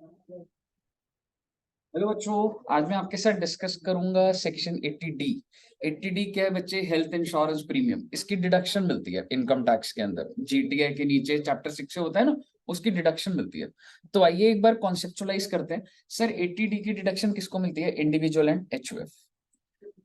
Hello बच्चों, आज मैं आपके साथ डिस्कस करूंगा सेक्शन 80D। 80D क्या है बच्चे? Health insurance premium. इसकी डिडक्शन मिलती है इनकम टैक्स के अंदर, जीटीआई के नीचे चैप्टर 6 से होता है ना, उसकी डिडक्शन मिलती है। तो आइए एक बार कॉन्सेप्चुअलाइज करते हैं। सर 80D की डिडक्शन किसको मिलती है? Individual and HUF.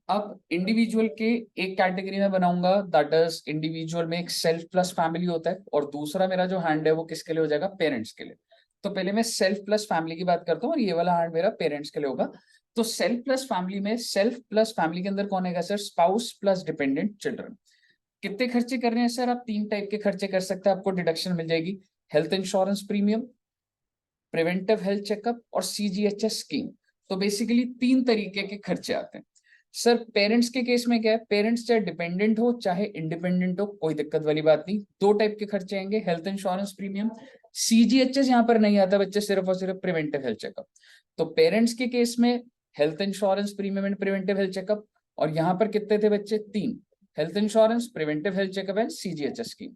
अब इंडिविजुअल के एक कैटेगरी में बनाऊंगा, दैट इज इंडिविजुअल में एक सेल्फ प्लस फैमिली होता है, और दूसरा मेरा जो हैंड है वो किसके लिए हो जाएगा? पेरेंट्स के लिए। तो पहले मैं सेल्फ प्लस फैमिली की बात करता हूँ और ये वाला हैंड मेरा पेरेंट्स के लिए होगा। तो सेल्फ प्लस फैमिली में, सेल्फ प्लस फैमिली के अंदर कौन है sir? Spouse plus dependent children. कितने खर्चे कर रहे हैं सर? आप तीन टाइप के खर्चे कर सकते हैं, आपको डिडक्शन मिल जाएगी। Health insurance premium, preventive health checkup और सीजीएचएस स्कीम। तो बेसिकली तीन तरीके के खर्चे आते हैं। सर पेरेंट्स के केस में क्या है? पेरेंट्स चाहे डिपेंडेंट हो चाहे इंडिपेंडेंट हो, कोई दिक्कत वाली बात नहीं। दो टाइप के खर्चे आएंगे, हेल्थ इंश्योरेंस प्रीमियम। सीजीएचएस यहाँ पर नहीं आता बच्चे, सिर्फ और सिर्फ प्रिवेंटिव हेल्थ चेकअप। तो पेरेंट्स के केस में health insurance premium and preventive health checkup. और यहाँ पर कितने थे बच्चे? तीन। Health insurance, preventive health checkup and CGHS scheme.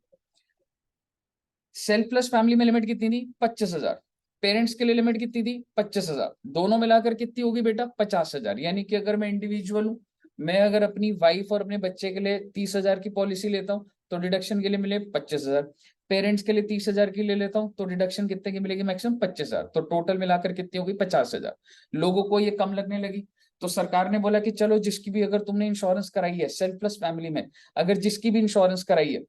Self plus family में लिमिट कितनी थी? 25,000। पेरेंट्स के लिए लिमिट कितनी थी? 25,000। दोनों मिलाकर कितनी होगी बेटा? 50,000। यानी कि अगर मैं इंडिविजुअल हूं, मैं अगर अपनी वाइफ और अपने बच्चे के लिए 30,000 की पॉलिसी लेता हूं तो डिडक्शन के लिए मिले 25,000। पेरेंट्स के लिए 30,000 की ले लेता हूं तो डिडक्शन कितने की मिलेगी? मैक्सिमम 25,000। तो टोटल मिलाकर कितनी होगी? 50,000। लोगों को ये कम लगने लगी, तो सरकार ने बोला कि चलो जिसकी भी, अगर तुमने इंश्योरेंस कराई है सेल्फ प्लस फैमिली में, अगर जिसकी भी इंश्योरेंस कराई है,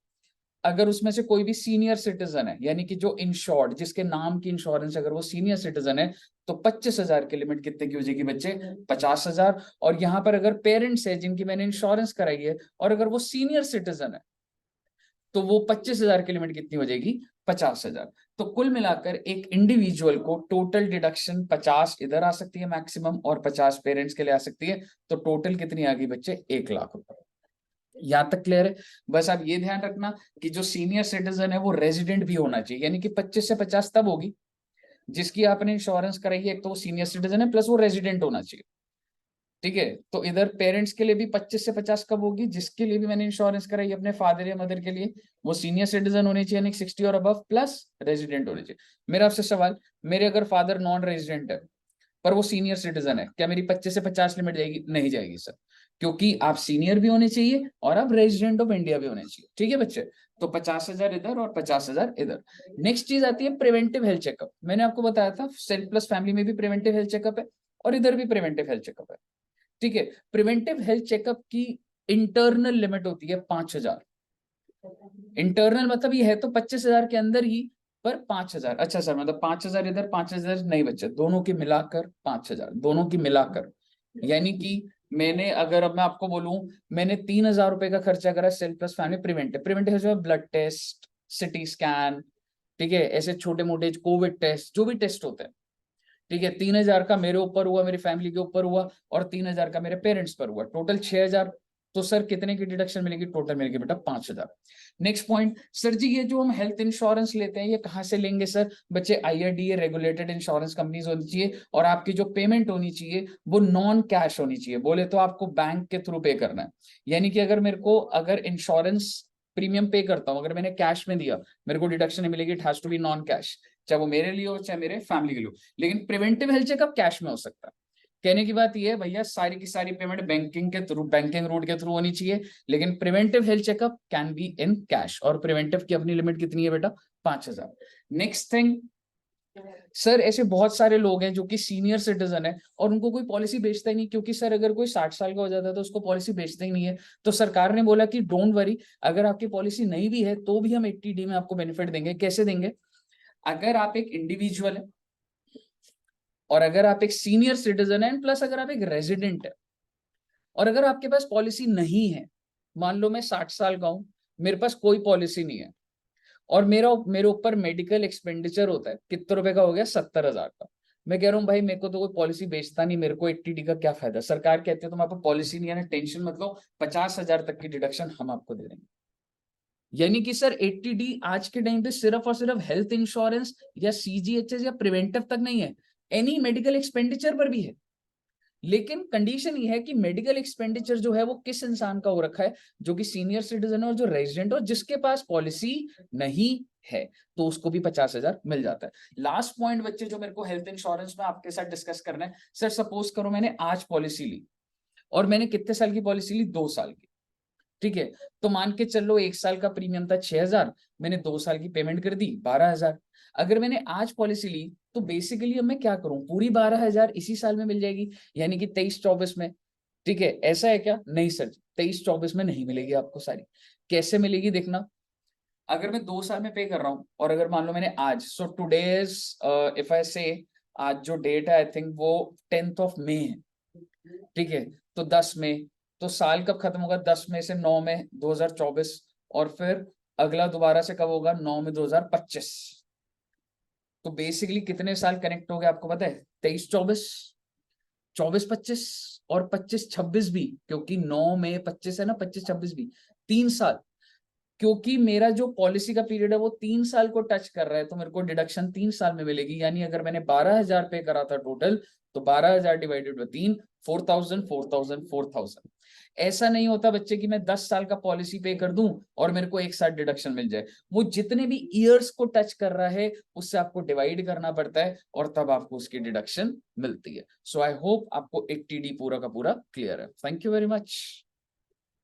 अगर उसमें से कोई भी सीनियर सिटीजन है, यानी कि जो इंश्योर्ड, जिसके नाम की इंश्योरेंस, अगर वो सीनियर सिटीजन है, तो 25,000 की लिमिट कितने की हो जाएगी बच्चे? 50,000। और यहां पर अगर पेरेंट्स है जिनकी मैंने इंश्योरेंस कराई है और अगर वो सीनियर सिटीजन है, तो वो 25,000 की लिमिट कितनी हो जाएगी? 50,000। तो कुल मिलाकर एक इंडिविजुअल को टोटल डिडक्शन 50 इधर आ सकती है मैक्सिमम, और 50 पेरेंट्स के लिए आ सकती है। तो टोटल कितनी आ गई बच्चे? 1,00,000 रुपए। यहां तक क्लियर है? बस आप ये ध्यान रखना कि जो सीनियर सिटीजन है वो रेजिडेंट भी होना चाहिए, यानी कि 25 से 50 तब होगी जिसकी आपने इंश्योरेंस कराई है, एक तो वो सीनियर सिटीजन है प्लस वो रेजिडेंट होना चाहिए। ठीक है, तो इधर पेरेंट्स के लिए भी 25 से 50 कब होगी? जिसके लिए भी मैंने इंश्योरेंस कराई है अपने फादर या मदर के लिए, वो सीनियर सिटीजन होने चाहिए, यानी 60 और अबव, प्लस रेजिडेंट होने चाहिए। मेरा आपसे सवाल, मेरे अगर फादर नॉन रेजिडेंट है पर वो सीनियर सिटीजन है, क्या मेरी 25 से 50 लिमिट जाएगी? नहीं जाएगी सर, क्योंकि आप सीनियर भी होने चाहिए और आप रेजिडेंट ऑफ इंडिया भी होने चाहिए। ठीक है बच्चे? तो 50,000 इधर और 50,000 इधर। नेक्स्ट चीज आती है प्रिवेंटिव हेल्थ चेकअप। मैंने आपको बताया था सेल्फ प्लस फैमिली में भी प्रिवेंटिव हेल्थ चेकअप है और इधर भी प्रिवेंटिव हेल्थ चेकअप है। ठीक है, प्रिवेंटिव हेल्थ चेकअप की इंटरनल लिमिट होती है 5,000। इंटरनल मतलब ये है तो 25,000 के अंदर ही, पर 5,000। अच्छा सर, मतलब 5,000 इधर 5,000 नहीं बच्चे, दोनों की मिलाकर 5,000, दोनों की मिलाकर। यानी कि मैंने, अगर अब मैं आपको बोलूं, मैंने 3,000 रुपए का खर्चा करा self plus family preventive. Preventive जो है ब्लड टेस्ट, सिटी स्कैन, ठीक है, ऐसे छोटे मोटे कोविड टेस्ट, जो भी टेस्ट होते हैं। ठीक है, 3,000 का मेरे ऊपर हुआ, मेरी फैमिली के ऊपर हुआ, और 3,000 का मेरे पेरेंट्स पर हुआ, टोटल 6,000। तो सर कितने की डिडक्शन मिलेगी? टोटल मिलेगी बेटा 5,000। नेक्स्ट पॉइंट, सर जी ये जो हम हेल्थ इंश्योरेंस लेते हैं ये कहाँ से लेंगे सर? बच्चे आईआरडीए रेगुलेटेड इंश्योरेंस कंपनीज होनी चाहिए, और आपकी जो पेमेंट होनी चाहिए वो नॉन कैश होनी चाहिए। बोले तो आपको बैंक के थ्रू पे करना है। यानी कि अगर मेरे को, अगर इंश्योरेंस प्रीमियम पे करता हूं, अगर मैंने कैश में दिया, मेरे को डिडक्शन नहीं मिलेगी। It has to be non cash, चाहे वो मेरे लिए हो चाहे मेरे फैमिली के लिए हो। लेकिन प्रिवेंटिव हेल्थ चेकअप कैश में हो सकता है। कहने की बात यह है भैया, सारी की सारी पेमेंट बैंकिंग के थ्रू, बैंकिंग रूट के थ्रू होनी चाहिए, लेकिन preventive health checkup can be in cash. और प्रिवेंटिव की अपनी लिमिट कितनी है बेटा? 5,000। नेक्स्ट थिंग, सर ऐसे बहुत सारे लोग हैं जो कि सीनियर सिटीजन है और उनको कोई पॉलिसी बेचता ही नहीं, क्योंकि सर अगर कोई 60 साल का हो जाता है तो उसको पॉलिसी बेचता ही नहीं है। तो सरकार ने बोला कि डोंट वरी, अगर आपकी पॉलिसी नहीं भी है तो भी हम 80D में आपको बेनिफिट देंगे। कैसे देंगे? अगर आप एक इंडिविजुअल है, और अगर आप एक सीनियर सिटीजन है, प्लस अगर आप एक रेजिडेंट है, और अगर आपके पास पॉलिसी नहीं है, मान लो मैं 60 साल का हूं, मेरे पास कोई पॉलिसी नहीं है, और मेरे ऊपर मेडिकल एक्सपेंडिचर होता है, कितने रुपए का हो गया? 70,000 का। मैं कह रहा हूँ भाई मेरे को तो कोई पॉलिसी बेचता नहीं, मेरे को 80D का क्या फायदा? सरकार कहती है तुम्हारे पास पॉलिसी नहीं है ना, टेंशन मत लो, 50,000 तक की डिडक्शन हम आपको दे देंगे। यानी कि सर 80D आज के टाइम पे सिर्फ और सिर्फ हेल्थ इंश्योरेंस या सीजीएचएस या प्रिवेंटिव तक नहीं है, एनी मेडिकल एक्सपेंडिचर पर भी है। लेकिन कंडीशन ये है कि मेडिकल एक्सपेंडिचर जो है वो किस इंसान का हो रखा है? जो कि सीनियर सिटीजन है और जो रेजिडेंट हो, जिसके पास पॉलिसी नहीं है तो उसको भी 50,000 मिल जाता है। लास्ट पॉइंट बच्चे जो मेरे को हेल्थ इंश्योरेंस में आपके साथ डिस्कस करना है, सर सपोज करो मैंने आज पॉलिसी ली और मैंने कितने साल की पॉलिसी ली, 2 साल की, ठीक है। तो मान के चलो 1 साल का प्रीमियम था 6,000, मैंने 2 साल की पेमेंट कर दी 12,000। अगर मैंने आज पॉलिसी ली तो बेसिकली अब मैं क्या करूं, पूरी 12,000 इसी साल में मिल जाएगी, यानी कि 23-24 में, ठीक है। ऐसा है क्या? नहीं सर, 23-24 में नहीं मिलेगी आपको सारी। कैसे मिलेगी देखना, अगर मैं 2 साल में पे कर रहा हूँ और अगर मान लो मैंने आज, so today is, if I से, आज जो डेट है आई थिंक वो 10th मई है, ठीक है। तो 10 मई, तो साल कब खत्म होगा, 10 मई से 9 मई 2024, और फिर अगला दोबारा से कब होगा, 9 मई 2025। तो बेसिकली कितने साल कनेक्ट हो गए आपको पता है, 23-24, 24-25 और 25-26 भी, क्योंकि 9 मई 25 है ना, 25-26 भी 3 साल। क्योंकि मेरा जो पॉलिसी का पीरियड है वो 3 साल को टच कर रहा है, तो मेरे को डिडक्शन 3 साल में मिलेगी। यानी अगर मैंने 12,000 पे करा था टोटल, तो 12,000 डिवाइडेड बाय 3, 4,000 4,000 4,000। ऐसा नहीं होता बच्चे कि मैं 10 साल का पॉलिसी पे कर दूं और मेरे को एक साथ डिडक्शन मिल जाए। वो जितने भी ईयर्स को टच कर रहा है उससे आपको डिवाइड करना पड़ता है और तब आपको उसकी डिडक्शन मिलती है। सो आई होप आपको एक टीडी पूरा का पूरा क्लियर है। Thank you very much.